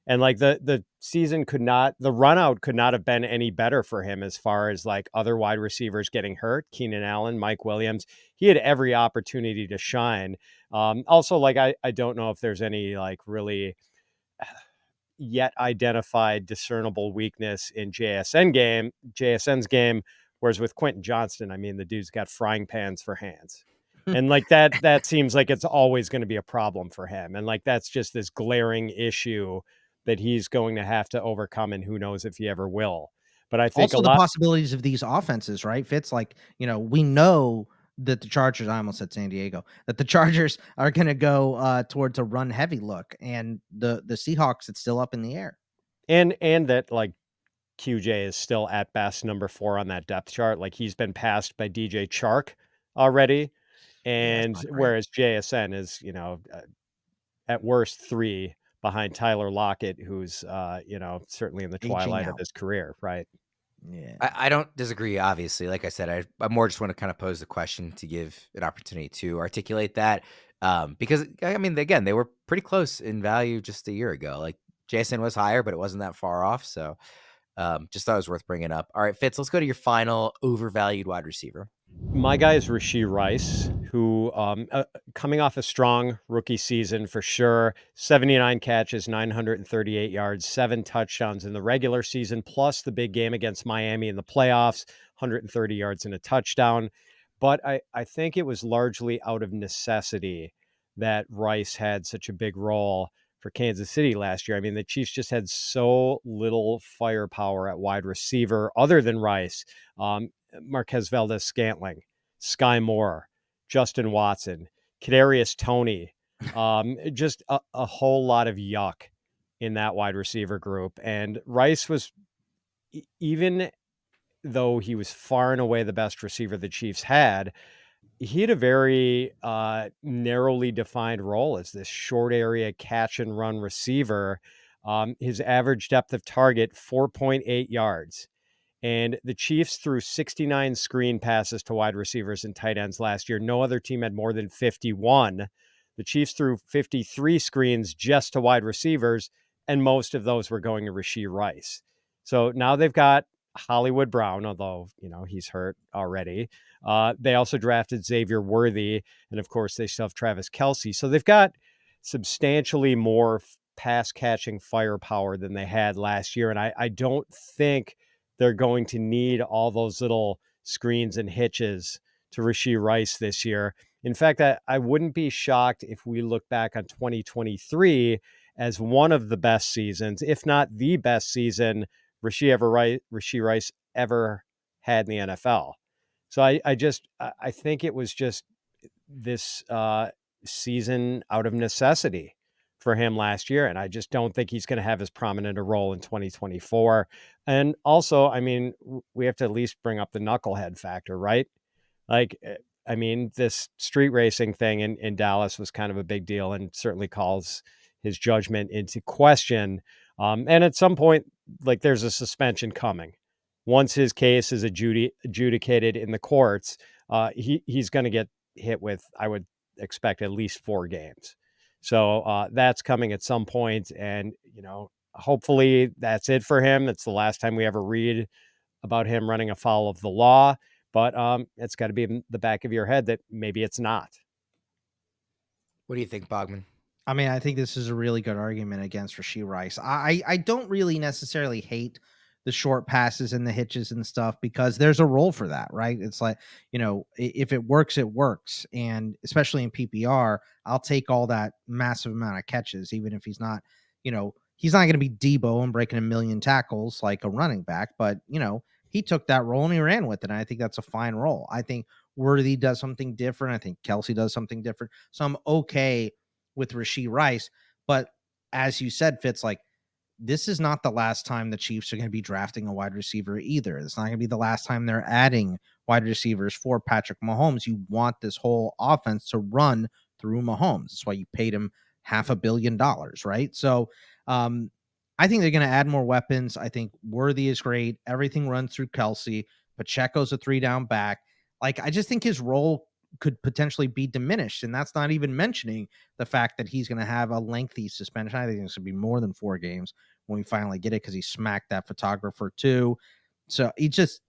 C: And like the season the run out could not have been any better for him as far as like other wide receivers getting hurt. Keenan Allen, Mike Williams, he had every opportunity to shine. Also, like I don't know if there's any like really yet identified discernible weakness in JSN's game. Whereas with Quentin Johnston, I mean, the dude's got frying pans for hands. And like that seems like it's always going to be a problem for him. And like that's just this glaring issue that he's going to have to overcome, and who knows if he ever will. But I think
B: Also, the possibilities of these offenses, right? Fitz, like, we know that the Chargers, I almost said San Diego, that the Chargers are going to go towards a run heavy look, and the Seahawks, it's still up in the air.
C: and that like QJ is still at best number 4 on that depth chart. Like, he's been passed by DJ Chark already,
B: Yeah, it's
C: and
B: not great.
C: whereas JSN is, at worst 3 behind Tyler Lockett, who's, certainly in the
B: Aging
C: twilight of
B: out.
C: his career, right?
B: Yeah.
A: I don't disagree, obviously. Like I said, I more just want to kind of pose the question to give an opportunity to articulate that. Because, I mean, again, they were pretty close in value just a year ago. Like, Jason was higher, but it wasn't that far off. So just thought it was worth bringing up. All right, Fitz, let's go to your final overvalued wide receiver.
C: My guy is Rashee Rice, who, coming off a strong rookie season for sure, 79 catches, 938 yards, 7 touchdowns in the regular season, plus the big game against Miami in the playoffs, 130 yards and a touchdown. But I think it was largely out of necessity that Rice had such a big role for Kansas City last year. I mean, the Chiefs just had so little firepower at wide receiver other than Rice. Marquez Valdez-Scantling, Sky Moore, Justin Watson, Kadarius Toney, just a whole lot of yuck in that wide receiver group. And Rice was, even though he was far and away the best receiver the Chiefs had, he had a very narrowly defined role as this short area catch and run receiver. His average depth of target, 4.8 yards. And the Chiefs threw 69 screen passes to wide receivers and tight ends last year. No other team had more than 51. The Chiefs threw 53 screens just to wide receivers, and most of those were going to Rashee Rice. So now they've got Hollywood Brown, although, he's hurt already. They also drafted Xavier Worthy, and of course they still have Travis Kelce. So they've got substantially more pass catching firepower than they had last year. And I don't think they're going to need all those little screens and hitches to Rashee Rice this year. In fact, I wouldn't be shocked if we look back on 2023 as one of the best seasons, if not the best season Rashee Rice ever had in the NFL. So I think it was just this season out of necessity for him last year. And I just don't think he's going to have as prominent a role in 2024. And also, I mean, we have to at least bring up the knucklehead factor, right? Like, I mean, this street racing thing in Dallas was kind of a big deal and certainly calls his judgment into question. And at some point, like, there's a suspension coming. Once his case is adjudicated in the courts, he's going to get hit with, I would expect, at least 4 games. So that's coming at some point, and hopefully that's it for him. It's the last time we ever read about him running afoul of the law, but it's got to be in the back of your head that maybe it's not.
A: What do you think, Bogman?
B: I mean, I think this is a really good argument against Rashee Rice. I don't really necessarily hate the short passes and the hitches and stuff because there's a role for that, right? It's like, if it works, it works. And especially in PPR, I'll take all that massive amount of catches, even if he's not, he's not going to be Debo and breaking a million tackles like a running back, but, he took that role and he ran with it. And I think that's a fine role. I think Worthy does something different. I think Kelce does something different. So I'm okay with Rashee Rice. But as you said, Fitz, like, this is not the last time the Chiefs are going to be drafting a wide receiver either. It's not going to be the last time they're adding wide receivers for Patrick Mahomes. You want this whole offense to run through Mahomes. That's why you paid him $500 million, right? So I think they're going to add more weapons. I think Worthy is great. Everything runs through Kelce. Pacheco's a 3-down back. Like, I just think his role could potentially be diminished. And that's not even mentioning the fact that he's going to have a lengthy suspension. I think it's going to be more than 4 games when we finally get it, because he smacked that photographer too. So he just,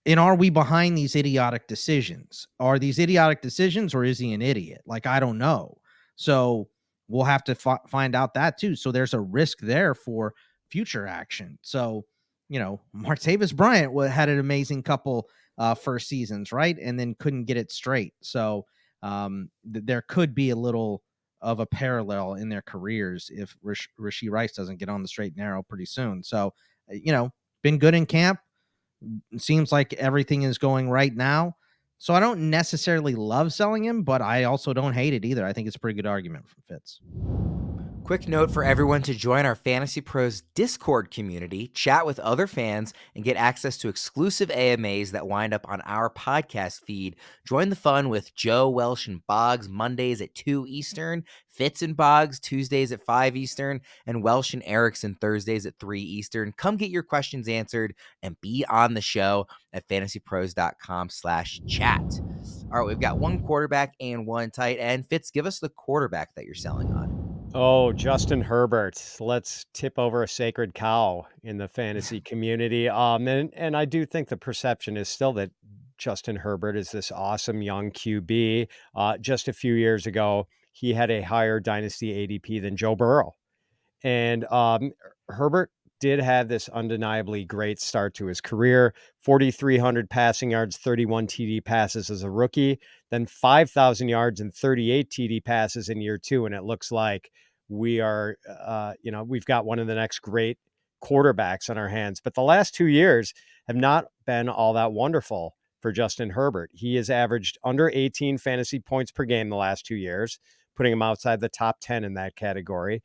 B: and are we behind these idiotic decisions? Are these idiotic decisions, or is he an idiot? Like, I don't know. So we'll have to find out that too. So there's a risk there for future action. So, Martavis Bryant had an amazing couple first seasons, right? And then couldn't get it straight. So there could be a little of a parallel in their careers if Rashee Rice doesn't get on the straight and narrow pretty soon. So, been good in camp. It seems like everything is going right now. So I don't necessarily love selling him, but I also don't hate it either. I think it's a pretty good argument from Fitz.
A: Quick note for everyone to join our Fantasy Pros Discord community, chat with other fans, and get access to exclusive AMAs that wind up on our podcast feed. Join the fun with Joe, Welsh, and Boggs Mondays at 2 Eastern, Fitz and Boggs Tuesdays at 5 Eastern, and Welsh and Erickson Thursdays at 3 Eastern. Come get your questions answered and be on the show at fantasypros.com/chat. All right, we've got one quarterback and one tight end. Fitz, give us the quarterback that you're selling on.
C: Oh, Justin Herbert. Let's tip over a sacred cow in the fantasy community. And I do think the perception is still that Justin Herbert is this awesome young QB. Just a few years ago, he had a higher dynasty ADP than Joe Burrow. And Herbert did have this undeniably great start to his career, 4,300 passing yards, 31 TD passes as a rookie, then 5,000 yards and 38 TD passes in year two. And it looks like we are, we've got one of the next great quarterbacks on our hands. But the last 2 years have not been all that wonderful for Justin Herbert. He has averaged under 18 fantasy points per game the last 2 years, putting him outside the top 10 in that category.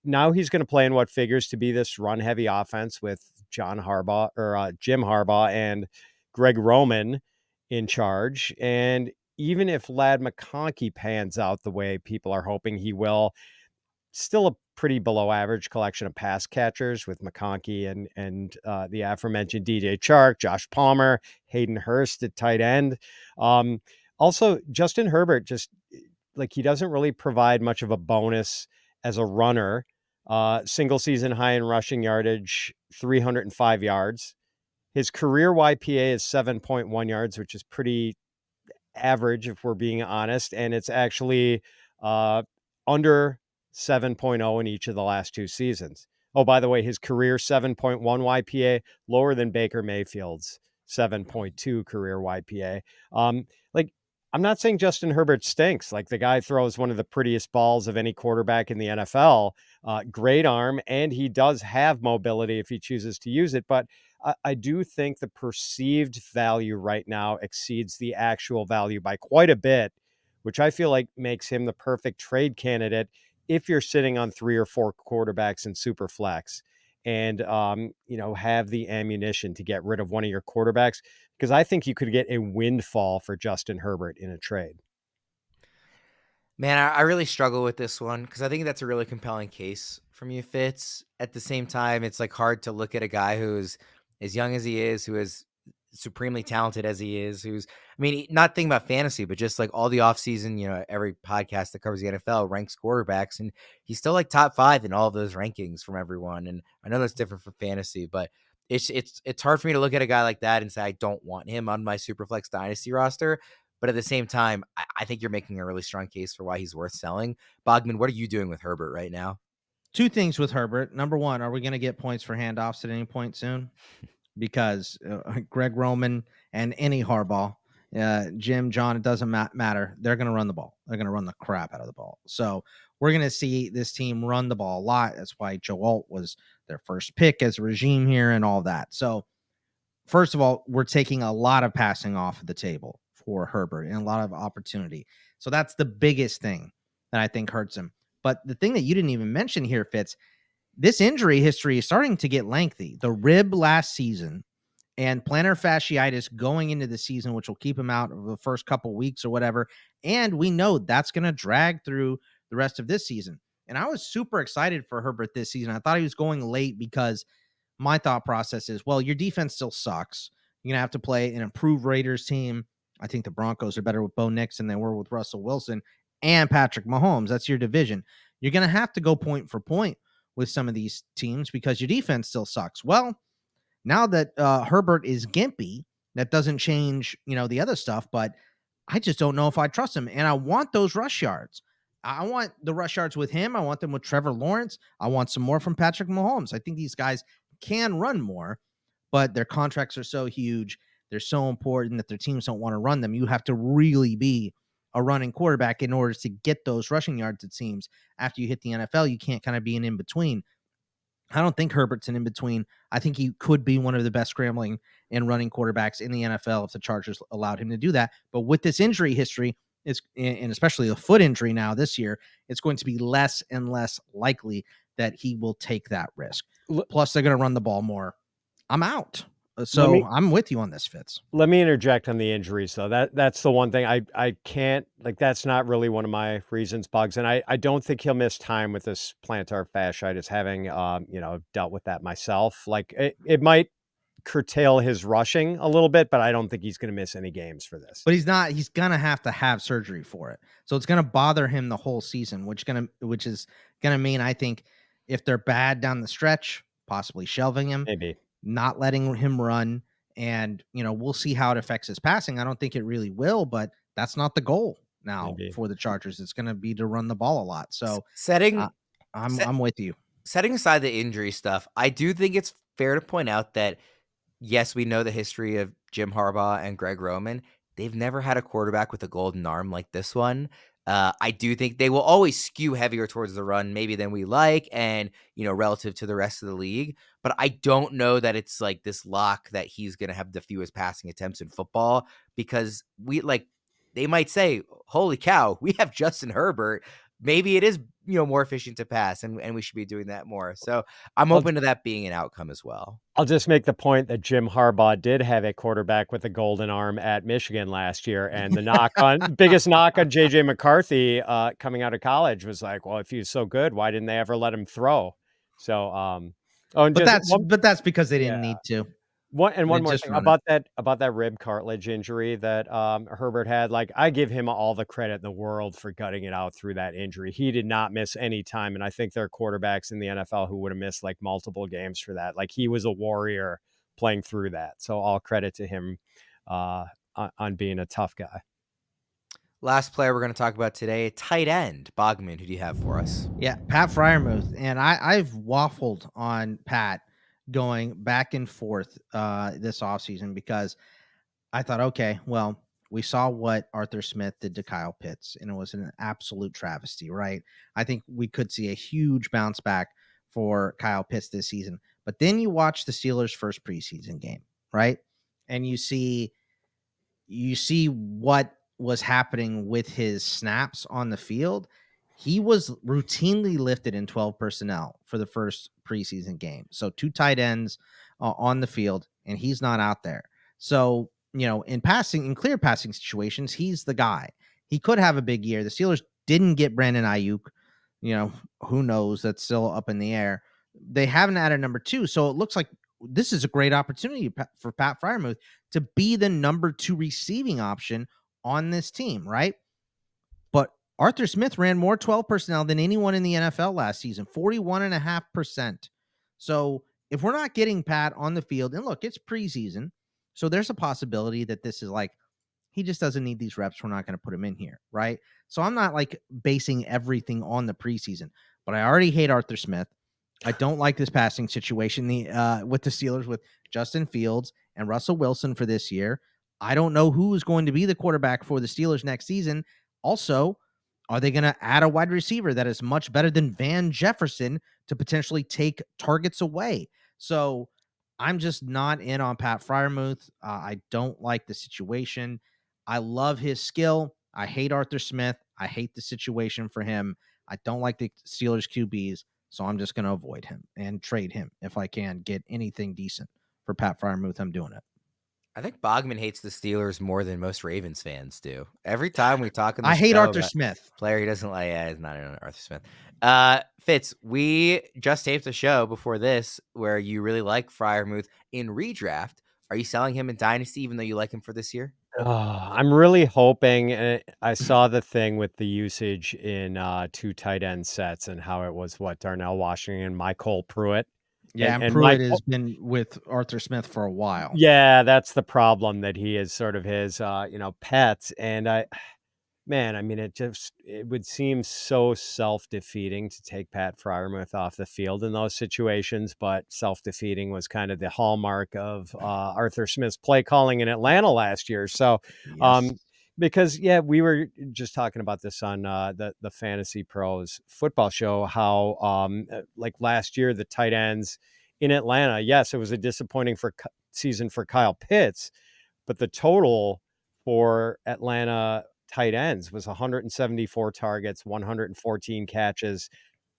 C: Now he's going to play in what figures to be this run-heavy offense with Jim Harbaugh and Greg Roman in charge. And even if Ladd McConkey pans out the way people are hoping he will, still a pretty below-average collection of pass catchers with McConkey and the aforementioned DJ Chark, Josh Palmer, Hayden Hurst at tight end. Also, Justin Herbert he doesn't really provide much of a bonus as a runner. Single season high in rushing yardage, 305 yards. His career YPA is 7.1 yards, which is pretty average if we're being honest. And it's actually under 7.0 in each of the last 2 seasons. Oh, by the way, his career 7.1 YPA, lower than Baker Mayfield's 7.2 career YPA. I'm not saying Justin Herbert stinks. Like, the guy throws one of the prettiest balls of any quarterback in the NFL. Great arm, and he does have mobility if he chooses to use it. But I do think the perceived value right now exceeds the actual value by quite a bit, which I feel like makes him the perfect trade candidate if you're sitting on 3 or 4 quarterbacks in super flex and have the ammunition to get rid of one of your quarterbacks, because I think you could get a windfall for Justin Herbert in a trade.
A: Man, I really struggle with this one because I think that's a really compelling case from you, Fitz. At the same time, it's like hard to look at a guy who's as young as he is, who is supremely talented as he is, not thinking about fantasy, but just like all the offseason, every podcast that covers the NFL ranks quarterbacks, and he's still like top 5 in all of those rankings from everyone. And I know that's different for fantasy, but it's hard for me to look at a guy like that and say I don't want him on my Superflex Dynasty roster. But at the same time, I think you're making a really strong case for why he's worth selling. Bogman, what are you doing with Herbert right now?
B: 2 things with Herbert. Number one, are we going to get points for handoffs at any point soon? Because Greg Roman and any Harbaugh, Jim, John, it doesn't matter. They're going to run the ball. They're going to run the crap out of the ball. So we're going to see this team run the ball a lot. That's why Joe Alt was their first pick as a regime here and all that. So first of all, we're taking a lot of passing off the table for Herbert and a lot of opportunity. So that's the biggest thing that I think hurts him. But the thing that you didn't even mention here, Fitz, this injury history is starting to get lengthy. The rib last season and plantar fasciitis going into the season, which will keep him out of the first couple weeks or whatever. And we know that's going to drag through the rest of this season. And I was super excited for Herbert this season. I thought he was going late because my thought process is, well, your defense still sucks. You're going to have to play an improved Raiders team. I think the Broncos are better with Bo Nix than they were with Russell Wilson and Patrick Mahomes. That's your division. You're going to have to go point for point with some of these teams because your defense still sucks. Well, now that Herbert is gimpy, that doesn't change, the other stuff, but I just don't know if I trust him. And I want those rush yards. I want the rush yards with him. I want them with Trevor Lawrence. I want some more from Patrick Mahomes. I think these guys can run more, but their contracts are so huge. They're so important that their teams don't want to run them. You have to really be a running quarterback in order to get those rushing yards, it seems. After you hit the NFL, you can't kind of be an in-between. I don't think Herbert's an in-between. I think he could be one of the best scrambling and running quarterbacks in the NFL if the Chargers allowed him to do that. But with this injury history, and especially the foot injury now this year, it's going to be less and less likely that he will take that risk. Plus, they're going to run the ball more. I'm out. So I'm with you on this, Fitz.
C: Let me interject on the injuries, though. That's the one thing I can't, like, that's not really one of my reasons, Bugs. And I don't think he'll miss time with this plantar fasciitis, having, dealt with that myself. Like, it might curtail his rushing a little bit, but I don't think he's going to miss any games for this.
B: But he's going to have surgery for it. So it's going to bother him the whole season, which is going to mean, I think, if they're bad down the stretch, possibly shelving him,
C: maybe
B: not letting him run. And, we'll see how it affects his passing. I don't think it really will, but that's not the goal now for the Chargers. It's going to be to run the ball a lot. So I'm with you.
A: Setting aside the injury stuff, I do think it's fair to point out that, yes, we know the history of Jim Harbaugh and Greg Roman. They've never had a quarterback with a golden arm like this one. I do think they will always skew heavier towards the run maybe than we like and, relative to the rest of the league. But I don't know that it's like this lock that he's going to have the fewest passing attempts in football, because they might say, holy cow, we have Justin Herbert. Maybe it is, more efficient to pass, and we should be doing that more. So I'm open to that being an outcome as well.
C: I'll just make the point that Jim Harbaugh did have a quarterback with a golden arm at Michigan last year. And the biggest knock on JJ McCarthy coming out of college was like, well, if he was so good, why didn't they ever let him throw? So,
B: but that's because they didn't need to.
C: One more thing about that rib cartilage injury that Herbert had. Like, I give him all the credit in the world for gutting it out through that injury. He did not miss any time, and I think there are quarterbacks in the NFL who would have missed like multiple games for that. Like, he was a warrior playing through that. So all credit to him on being a tough guy.
A: Last player we're going to talk about today, tight end. Bogman, who do you have for us?
B: Yeah, Pat Freiermuth. And I've waffled on Pat going back and forth this offseason, because I thought, okay, well, we saw what Arthur Smith did to Kyle Pitts, and it was an absolute travesty, right? I think we could see a huge bounce back for Kyle Pitts this season. But then you watch the Steelers' first preseason game, right? And you see what was happening with his snaps on the field. He was routinely lifted in 12 personnel for the first preseason game. So 2 tight ends on the field, and he's not out there. So, in clear passing situations, he's the guy. He could have a big year. The Steelers didn't get Brandon Ayuk. Who knows? That's still up in the air. They haven't added number 2. So it looks like this is a great opportunity for Pat Freiermuth to be the number 2 receiving option on this team, right? But Arthur Smith ran more 12 personnel than anyone in the NFL last season, 41.5%. So if we're not getting Pat on the field, and look, it's preseason, so there's a possibility that this is like, he just doesn't need these reps. We're not going to put him in here, right? So I'm not like basing everything on the preseason, but I already hate Arthur Smith. I don't like this passing situation with the Steelers with Justin Fields and Russell Wilson for this year. I don't know who is going to be the quarterback for the Steelers next season. Also, are they going to add a wide receiver that is much better than Van Jefferson to potentially take targets away? So I'm just not in on Pat Freiermuth. I don't like the situation. I love his skill. I hate Arthur Smith. I hate the situation for him. I don't like the Steelers QBs, so I'm just going to avoid him and trade him if I can get anything decent for Pat Freiermuth. I'm doing it.
A: I think Bogman hates the Steelers more than most Ravens fans do. Every time we talk
B: I hate Arthur Smith.
A: Player he doesn't like. Yeah, he's not in Arthur Smith. Fitz, we just taped a show before this where you really like Freiermuth in redraft. Are you selling him in Dynasty even though you like him for this year?
C: I'm really hoping. I saw the thing with the usage in 2 tight end sets and how it was Darnell Washington and Michael Pruitt.
B: Yeah, and Pruitt has been with Arthur Smith for a while.
C: Yeah, that's the problem, that he is sort of his, pet. And it would seem so self-defeating to take Pat Freiermuth off the field in those situations. But self-defeating was kind of the hallmark of Arthur Smith's play calling in Atlanta last year. So,
B: yes.
C: Because we were just talking about this on the Fantasy Pros football show, how like last year the tight ends in Atlanta, yes, it was a disappointing season for Kyle Pitts, but the total for Atlanta tight ends was 174 targets, 114 catches,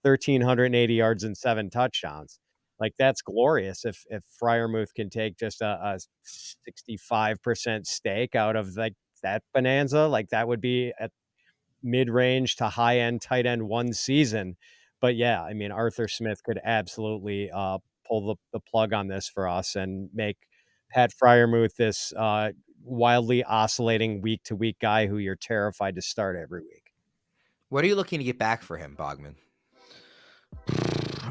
C: 1,380 yards, and 7 touchdowns. Like, that's glorious. If Freiermuth can take just a 65% stake out of like that bonanza, like that would be at mid-range to high-end tight end one season. But yeah, I mean, Arthur Smith could absolutely pull the plug on this for us and make Pat Freiermuth this wildly oscillating week-to-week guy who you're terrified to start every week.
A: What are you looking to get back for him, Bogman?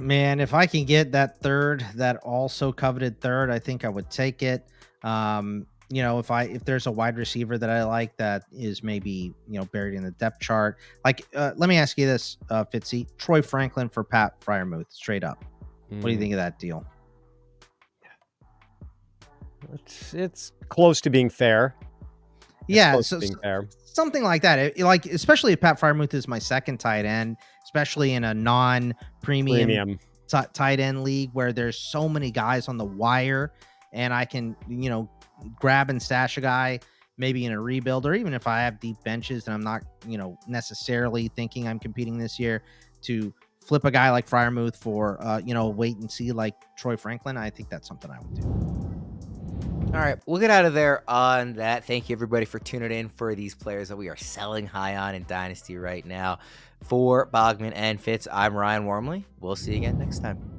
B: Man, if I can get that third, that also coveted third, I think I would take it. If there's a wide receiver that I like that is maybe, buried in the depth chart, like, let me ask you this, Fitzy, Troy Franklin for Pat Freiermuth, straight up. What do you think of that deal?
C: It's close to being fair.
B: Yeah, something like that. Especially if Pat Freiermuth is my second tight end, especially in a non-premium tight end league where there's so many guys on the wire, and I can, grab and stash a guy maybe in a rebuild, or even if I have deep benches and I'm not, necessarily thinking I'm competing this year, to flip a guy like Freiermuth for, wait and see like Troy Franklin. I think that's something I would do.
A: All right, we'll get out of there on that. Thank you, everybody, for tuning in for these players that we are selling high on in Dynasty right now. For Bogman and Fitz, I'm Ryan Wormeli. We'll see you again next time.